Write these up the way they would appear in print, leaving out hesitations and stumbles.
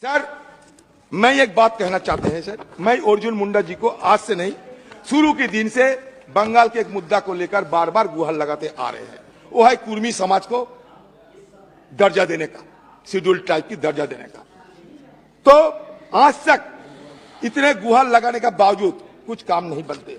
Sir, मैं एक बात कहना चाहते हैं सर, मैं अर्जुन मुंडा जी को आज से नहीं, शुरू के दिन से बंगाल के एक मुद्दा को लेकर बार बार गुहार लगाते आ रहे हैं। वो है कुर्मी समाज को दर्जा देने का, शेड्यूल्ड ट्राइब की दर्जा देने का। तो आज तक इतने गुहार लगाने का बावजूद कुछ काम नहीं बनते।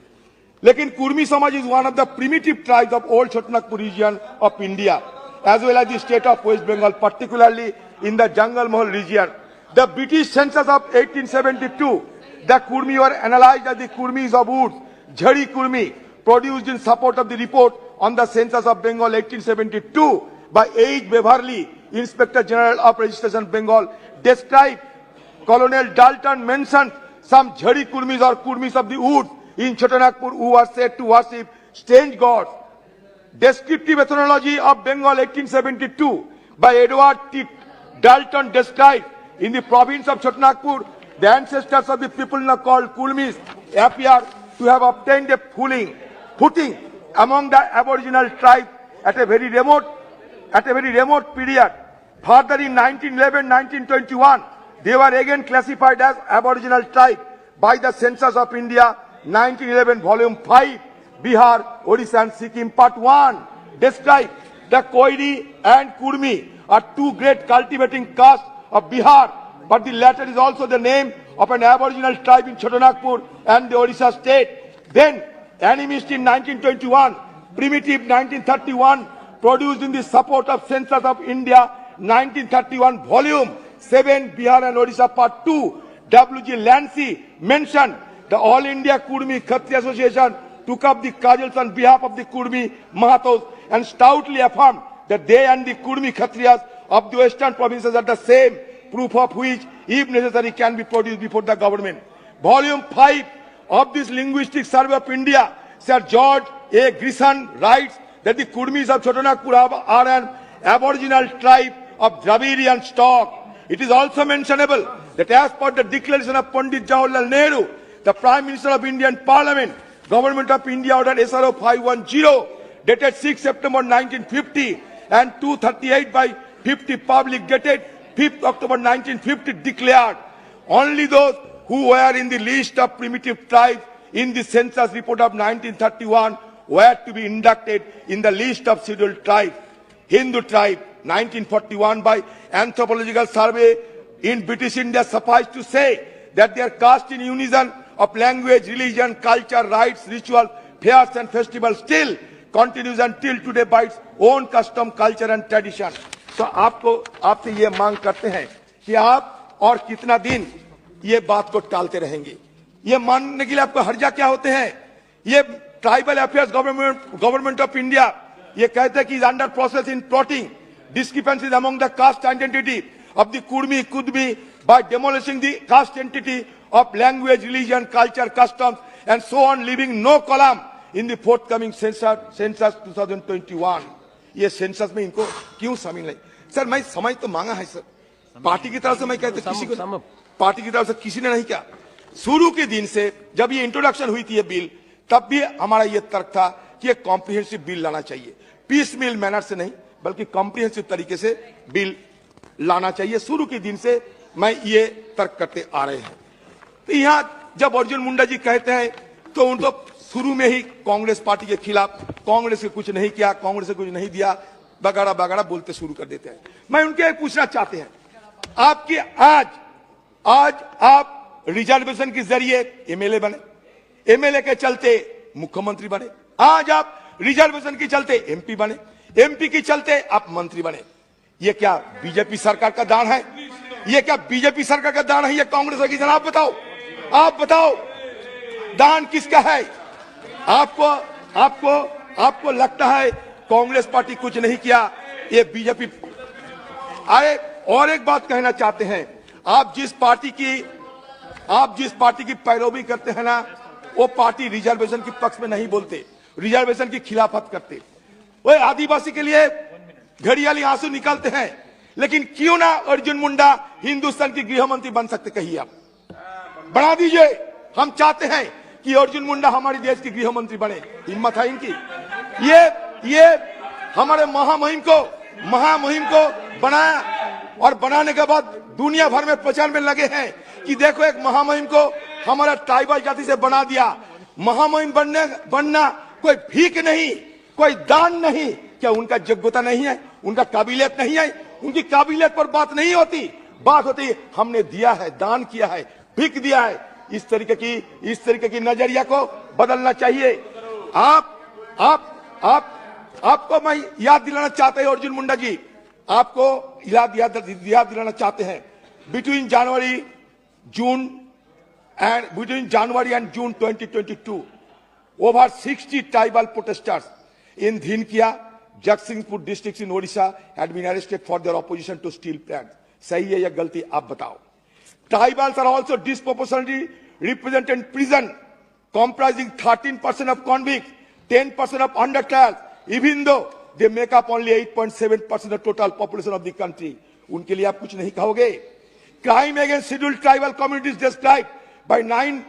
लेकिन कुर्मी समाज is one of the primitive tribes of old Chotanagpur region of India as well as the state of West Bengal, particularly in the Jungle Mahal region. The British census of 1872, the Kurmi were analyzed as the Kurmis of Woods, Jhari Kurmi, produced in support of the report on the census of Bengal 1872 by H. Beverly, Inspector General of Registration Bengal, described Colonel Dalton mentioned some Jhari Kurmis or Kurmis of the Woods in Chotanagpur who were said to worship strange gods. Descriptive ethnology of Bengal 1872 by Edward T. Dalton described in the province of Chotanagpur, the ancestors of the people now called Kurmis appear to have obtained a footing among the aboriginal tribe at a very remote period. Further in 1911-1921, they were again classified as aboriginal tribe by the Census of India 1911 volume 5. Bihar, Odisha and Sikkim. Part 1 describe the Koiri and Kurmi are two great cultivating castes of Bihar, but the latter is also the name of an aboriginal tribe in Chotanagpur and the Odisha state. Then, Animist in 1921, Primitive 1931, produced in the support of Census of India 1931 volume 7, Bihar and Odisha Part 2. W.G. Lancy mentioned the All India Kurmi Khatriya Association took up the cudgels on behalf of the Kurmi Mahatos and stoutly affirmed that they and the Kurmi Khatriyas of the western provinces are the same, proof of which, if necessary, can be produced before the government. Volume 5 of this linguistic survey of India, Sir George A. Grisson writes that the Kurmis of Chotanagpur are an aboriginal tribe of Dravidian stock. It is also mentionable that as per the declaration of Pandit Jawaharlal Nehru, the Prime Minister of Indian Parliament, Government of India ordered SRO 510 dated 6 September 1950 and 238 by 50 public dated 5th October 1950 declared only those who were in the list of primitive tribes in the census report of 1931 were to be inducted in the list of scheduled tribes. Hindu tribe 1941 by Anthropological Survey in British India suffice to say that they are cast in unison of language, religion, culture, rites, rituals, fairs and festivals still continues until today by its own custom, culture and tradition. तो आपसे ये मांग करते हैं कि आप और कितना दिन ये बात को टालते रहेंगे? ये मानने के लिए आपको हर्जा क्या होते हैं? ये tribal affairs government of India ये कहते हैं कि is under process in plotting discrepancies among the caste identity of the Kurmi Kudmi by demolishing the caste entity of language, religion, culture, customs, and so on, leaving no column in the forthcoming census 2021. ये census में इनको क्यों शामिल नहीं? Sir, मैं समय तो मांगा है सर, पार्टी की तरफ से मैं कहता किसी को, पार्टी की तरफ से किसी ने नहीं किया। शुरू के दिन से जब ये इंट्रोडक्शन हुई थी ये बिल, तब भी हमारा ये तर्क था कि एक कॉम्प्रिहेंसिव बिल लाना चाहिए, पीस मिल मैनर से नहीं बल्कि कॉम्प्रिहेंसिव तरीके से बिल लाना चाहिए। शुरू के दिन से मैं ये तर्क करते आ रहे हैं। तो यहाँ जब अर्जुन मुंडा जी कहते हैं तो उन तो शुरू में ही कांग्रेस पार्टी के खिलाफ, कांग्रेस ने कुछ नहीं किया, कांग्रेस ने कुछ नहीं दिया, बगाड़ा बगाड़ा बोलते शुरू कर देते हैं। मैं उनके पूछना चाहते हैं, आपकी आज आप रिजर्वेशन के जरिए एमएलए बने, एमएलए के चलते मुख्यमंत्री बने, आज आप रिजर्वेशन के चलते एमपी बने, एमपी के चलते आप मंत्री बने। ये क्या बीजेपी सरकार का दान है? ये क्या बीजेपी सरकार का दान है? ये कांग्रेस की जनाब आप बताओ दान किसका है? आपको लगता है कांग्रेस पार्टी कुछ नहीं किया, ये बीजेपी। अरे और एक बात कहना चाहते हैं, आप जिस पार्टी की पैरवी करते हैं ना, वो पार्टी रिजर्वेशन के पक्ष में नहीं बोलते, रिजर्वेशन की खिलाफत करते। वो आदिवासी के लिए घड़ियाली आंसू निकालते हैं, लेकिन क्यों ना अर्जुन मुंडा हिंदुस्तान की गृह मंत्री बन सकते? कहिए आप, बना दीजिए। हम चाहते हैं कि अर्जुन मुंडा हमारे देश की गृह मंत्री बने, हिम्मत है इनकी। ये हमारे महामहिम को बनाया और बनाने के बाद दुनिया भर में प्रचार में लगे हैं कि देखो एक महामहिम को हमारा ट्राइबल जाति से बना दिया। महामहिम बनना कोई भीख नहीं, कोई दान नहीं। क्या उनका योग्यता नहीं है, उनका काबिलियत नहीं है? उनकी काबिलियत पर बात नहीं होती, बात होती है हमने दिया है, दान किया है, भीख दिया है। इस तरीके की नजरिया को बदलना चाहिए। आपको मैं याद दिलाना चाहते हैं, अर्जुन मुंडा जी, आपको याद दिलाना चाहते हैं, between January and June 2022 over 60 tribal protesters in Dhinkia, Jagsingpur districts in Odisha had been arrested for their opposition to steel plants. सही है या गलती, आप बताओ। Tribals are also disproportionately represented in prison, comprising 13% of convicts, 10% of under trials, even though they make up only 8.7% of total population of the country. उनके लिए आप कुछ नहीं कहोगे? Crime against scheduled tribal communities described by 9